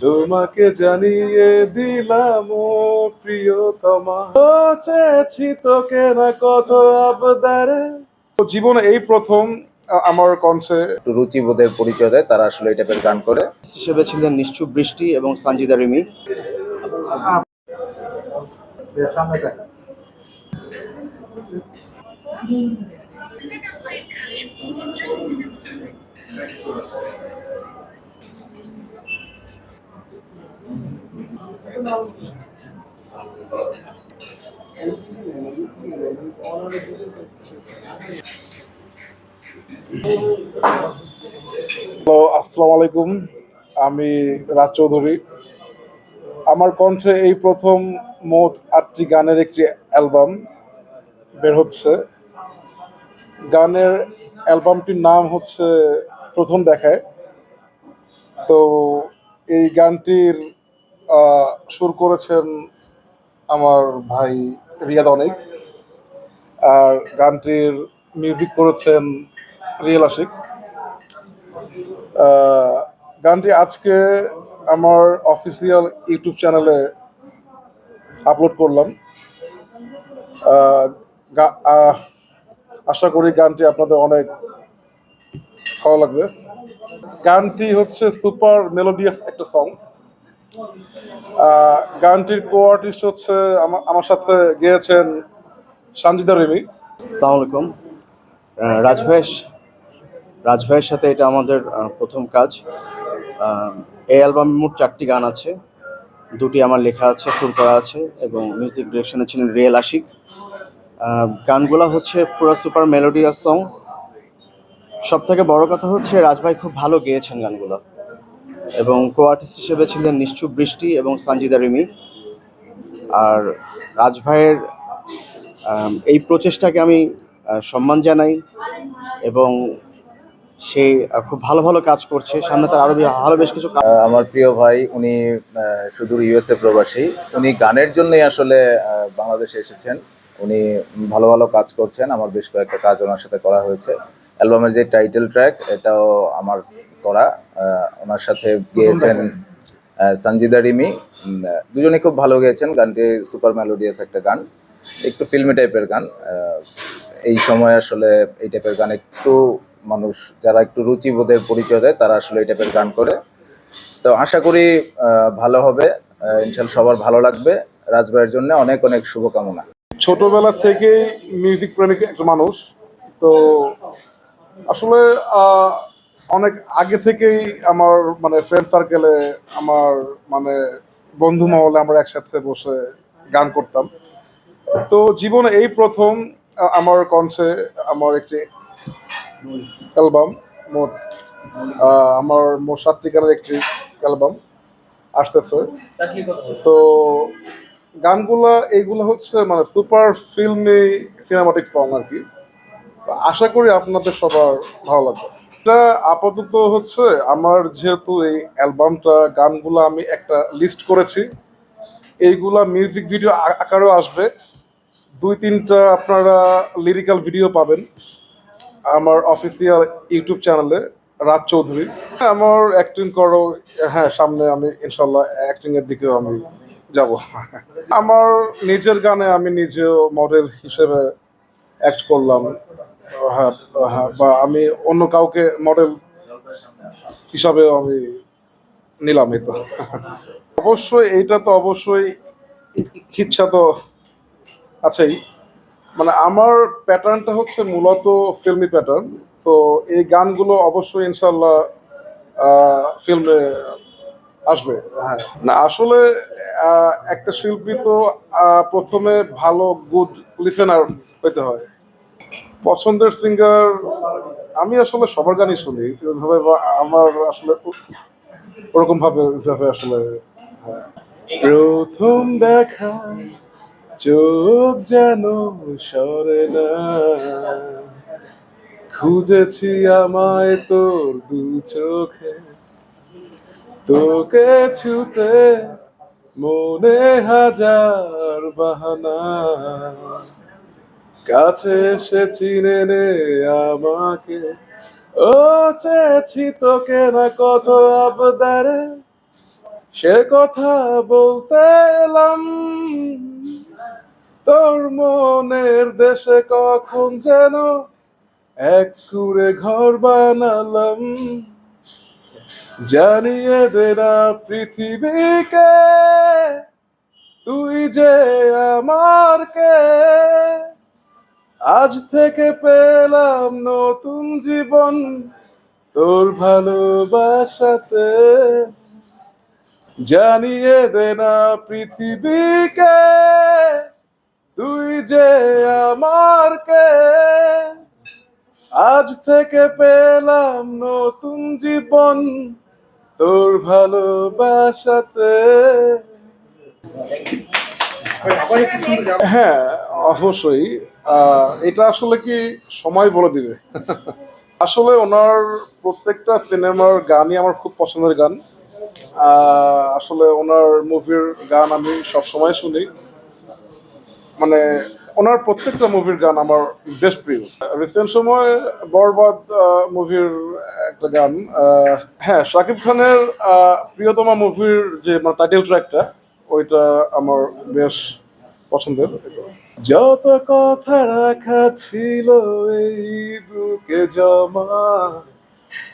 তোমাকে জানিয়ে দিলাম ও প্রিয়তমা, ও চেয়েছি তোকে না কত আবদারে। তো জীবনে এই প্রথম আমার কণ্ঠে একটু রুচিবোধের পরিচয় দেয়, তারা আসলে এই টাইপের গান করে। হিসেবে ছিলেন নিশ্চুপ বৃষ্টি এবং সানজিদা রিমি। আসসালামু আলাইকুম, আমি রাজ চৌধুরী। আমার কণ্ঠে এই প্রথম মোট 8টি গানের একটি অ্যালবাম বের হচ্ছে। গানের অ্যালবামটির নাম হচ্ছে প্রথম দেখায়। তো এই গানটির সুর করেছেন আমার ভাই রিয়াদ অনেক, আর গানটির মিউজিক করেছেন রিয়েল আশিক। গানটি আজকে আমার অফিসিয়াল ইউটিউব চ্যানেলে আপলোড করলাম। আশা করি গানটি আপনাদের অনেক ভালো লাগবে। গানটি হচ্ছে সুপার মেলোডিয়াস একটা সং। গানটির কো আর্টিস্ট হচ্ছে আমার সাথে গেয়েছেন সানজিদা রিমি। আসসালামু আলাইকুম। রাজ ভাইয়ের সাথে এটা আমাদের প্রথম কাজ। এই অ্যালবামে মোট 4টি গান আছে, 2টি আমার লেখা আছে, সুর করা আছে, এবং মিউজিক ডিরেকশনে ছিলেন রিয়েল আশিক। গানগুলো হচ্ছে পুরো সুপার মেলোডিয়াস সং। সব থেকে বড় কথা হচ্ছে রাজ ভাই খুব ভালো গেয়েছেন গানগুলো, এবং কো আর্টিস্ট হিসেবে ছিলেন নিশ্চুপ বৃষ্টি এবং সানজিদা রিমি। আর রাজ ভাইয়ের এই প্রচেষ্টাকে আমি সম্মান জানাই, এবং সে খুব ভালো ভালো কাজ করছে, সামনে তার আরো ভালো বেশ কিছু কাজ। আমার প্রিয় ভাই, উনি সুদূর ইউএসএ প্রবাসী। উনি গানের জন্যই আসলে বাংলাদেশে এসেছেন। উনি ভালো ভালো কাজ করছেন, আমার বেশ কয়েকটা কাজ ওনার সাথে করা হয়েছে। অ্যালবামের যে টাইটেল ট্র্যাক, এটাও আমার করা। ওনার সাথে গেয়েছেন সঞ্জিদা রিমি। দুজনে খুব ভালো গেয়েছেন। গানটি সুপার মেলোডিয়াস একটা গান, একটু ফিল্মি টাইপের গান। এই সময় আসলে এই টাইপের গান একটু মানুষ যারা একটু রুচিবোধের পরিচয় দেয়, তারা আসলে এই টাইপের গান করে। তো আশা করি ভালো হবে, ইনশাল্লাহ সবার ভালো লাগবে। রাজভাইয়ের জন্য অনেক অনেক শুভকামনা। ছোটবেলা থেকেই মিউজিক প্রেমিক একটা মানুষ। তো আসলে অনেক আগে থেকেই আমার মানে ফ্রেন্ড সার্কেলে, আমার মানে বন্ধু মহলে আমরা একসাথে বসে গান করতাম। তো জীবনে এই প্রথম আমার কণ্ঠে আমার একটি অ্যালবাম, মোট আমার মোট 7টি গানের একটি অ্যালবাম আসতেছে। তো গানগুলা এইগুলো হচ্ছে মানে সুপার ফিল্মি সিনেমাটিক সং আর কি। তো আশা করি আপনাদের সবার ভালো লাগবে। এটা আপাতত হচ্ছে আমার, যেহেতু এই অ্যালবামটা গানগুলো আমি একটা লিস্ট করেছি, এইগুলা মিউজিক ভিডিও আকারেও আসবে। 2-3টা আপনারা লিরিক্যাল ভিডিও পাবেন আমার অফিসিয়াল ইউটিউব চ্যানেলে, রাজ চৌধুরী। আমার অ্যাক্টিং করো, হ্যাঁ সামনে আমি ইনশাল্লাহ অ্যাক্টিং এর দিকেও আমি যাব। আমার নিজের গানে আমি নিজেও মডেল হিসেবে অ্যাক্ট করলাম। হ্যাঁ, হ্যাঁ, বা আমি অন্য কাউকে মডেল হিসাবেও আমি নিলাম। এই তো অবশ্যই, এইটা তো অবশ্যই ইচ্ছা তো আছেই। মানে আমার প্যাটার্নটা হচ্ছে মূলত ফিল্মি প্যাটার্ন। তো এই গানগুলো অবশ্যই ইনশাল্লাহ ফিল্মে আসবে। হ্যাঁ, না আসলে একটা শিল্পী তো প্রথমে ভালো গুড লিসেনার হইতে হয়। পছন্দের সিঙ্গার আমি আসলে সবার গানই শুনি ওইভাবে, বা আমার আসলে ওরকম ভাবে আসলে। হ্যাঁ, প্রথম দেখা চোখ যেন সরে না, খুঁজেছি আমায় তোর দু চোখে, তোকে ছুতে মনে হাজার বাহানা, কাছে এসে চিনে নে আমাকে, ও চেয়েছি তোকে না কত আবদারে, সে কথা বলতে এলাম, তোর মনের দেশে কখন যেন এক কুড়ে ঘর বানালাম। জানিয়ে দে না পৃথিবীকে তুই যে আমার কে, আজ থেকে পেলাম নতুন জীবন তোর ভালোবাসাতে। জানিয়ে দে না পৃথিবীকে তুই যে আমার কে, আজ থেকে পেলাম নতুন জীবন তোর ভালোবাসাতে। হ্যাঁ, অবশ্যই। এটা আসলে কি সময় বলে দিবে। আসলে ওনার প্রত্যেকটা সিনেমার গানই আমার খুব পছন্দের গান। আসলে ওনার মুভির গান আমি সবসময় শুনি, মানে ওনার প্রত্যেকটা মুভির গান আমার বেশ প্রিয়। রিসেন্ট সময় বরবাদ মুভির একটা গান, হ্যাঁ শাকিব খানের প্রিয়তমা মুভির যে টাইটেল ট্র্যাকটা, ওইটা আমার বেশ পছন্দের। যত কথা রাখা ছিল এই বুকে জমা,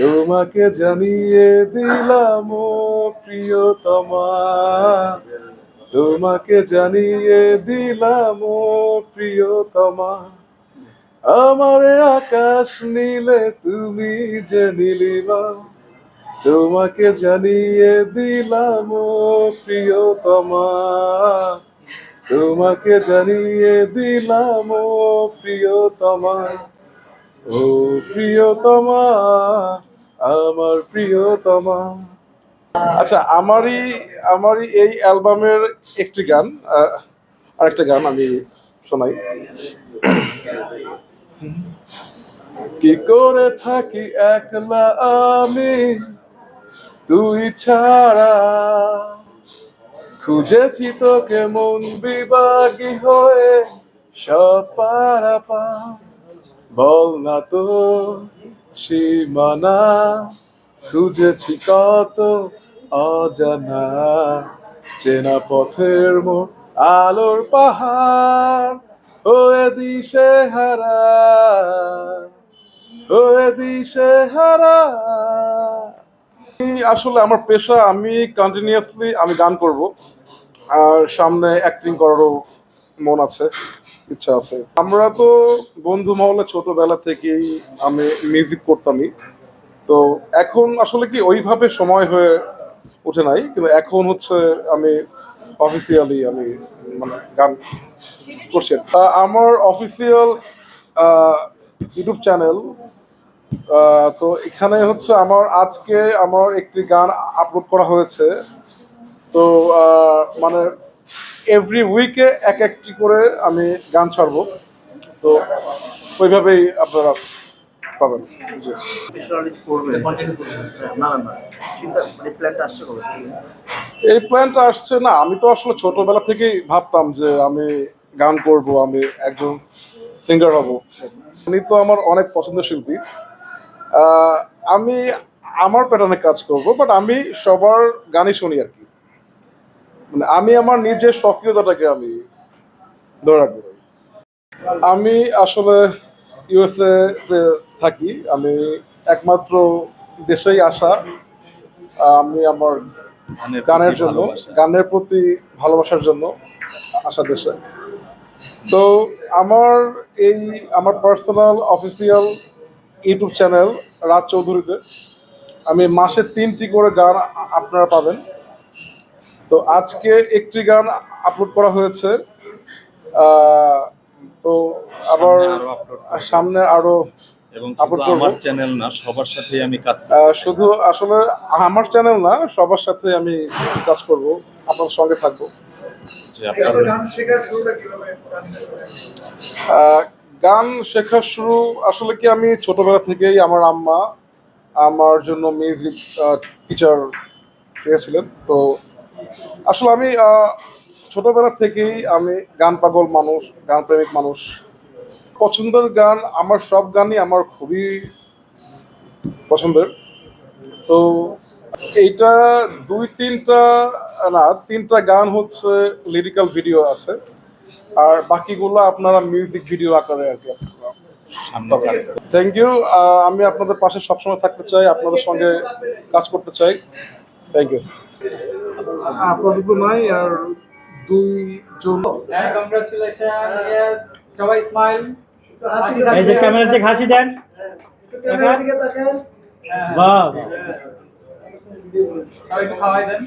তোমাকে জানিয়ে দিলাম ও প্রিয়তমা, তোমাকে জানিয়ে দিলাম ও প্রিয়তমা। আমার আকাশ নীলে তুমি যে নীলিমা, তোমাকে জানিয়ে দিলাম ও প্রিয়তমা, তোমাকে জানিয়ে দিলাম ও প্রিয়তমা, ও প্রিয়তমা, আমার প্রিয়তমা। আচ্ছা, আমারই এই অ্যালবামের একটি গান, আরেকটা গান আমি শোনাই। কি করে থাকি একলা আমি তুই ছাড়া, খুঁজেছি তোকে মন বিভাগী হয়ে সব পারাপা, বল না তো সীমানা, খুঁজেছি কত অজানা, চেনা পথের মোড় আলোর পাহাড় হয়ে দিশে হারা, হয়ে দিশে হারা। আসলে আমার পেশা, আমি কন্টিনিউয়াসলি আমি গান করব, আর সামনে অ্যাক্টিং করারও মন আছে, ইচ্ছা আছে। আমরা তো বন্ধু মহলে ছোটবেলা থেকেই আমি মিউজিক করতামই। তো এখন আসলে কি ওইভাবে সময় হয়ে ওঠে নাই, কিন্তু এখন হচ্ছে আমি অফিসিয়ালি আমি মানে গান করছি। আমার অফিসিয়াল ইউটিউব চ্যানেল, তো এখানে হচ্ছে আজকে আমার একটি গান আপলোড করা হয়েছে। তো মানে এভরি উইকে এক একটি করে আমি গান ছাড়বো, তো ওইভাবেই আপনারা পাবেন। জি। এই প্ল্যানটা আসছে না, আমি তো আসলে ছোটবেলা থেকেই ভাবতাম যে আমি গান করব, আমি একজন সিঙ্গার হব। উনি তো আমার অনেক পছন্দের শিল্পী। আহ, আমি আমার প্যাটার্নে কাজ করব, বাট আমি সবার গানই শুনি আর কি। মানে আমি আমার নিজের সক্রিয়তাটাকে আমি ধরে রাখবো। আমি আসলে ইউএসএ তে থাকি, আমি একমাত্র দেশেই আসা, আমি আমার গানের জন্য, গানের প্রতি ভালোবাসার জন্য আসা দেশে। তো আমার আমার পার্সোনাল অফিসিয়াল ইউটিউব চ্যানেল রাজ চৌধুরীতে আমি মাসে 3টি করে গান আপনারা পাবেন। তো আজকে একটি গান আপলোড করা হয়েছে, আহ, তো আবার সামনে আরো এবং আপলোড শুধু করব। আমার চ্যানেল না, সবার সাথেই আমি কাজ করি। শুধু আসলে আমার চ্যানেল না, সবার সাথে আমি কাজ করব, আপনার সঙ্গে থাকবো। যে আপনাদের গান শেখা শুরু আসলে কি, আমি ছোটবেলা থেকেই আমার আম্মা আমার জন্য মিউজিক টিচার শিখেছিলেন। তো আসলে আমি ছোটবেলা থেকেই আমি গান পাগল মানুষ, গান প্রেমিক মানুষ। পছন্দের গান, আমার সব গানই আমার খুবই পছন্দের। তো এইটা দুই তিনটা না, তিনটা গান হচ্ছে লিরিক্যাল ভিডিও আছে, আর বাকিগুলো আপনারা মিউজিক ভিডিও আকারে আর কি। সামনে কাজ করব। Thank you. আমি আপনাদের পাশে সবসময় থাকতে চাই, আপনাদের সঙ্গে কাজ করতে চাই। Thank you. আপনাদের তো নাই আর দুইজন। কংগ্রাচুলেশন, ইয়েস, সবাই স্মাইল। এই যে ক্যামেরাতে হাসি দেন। বাহ, সবাই একটু খাওয়াই দেন।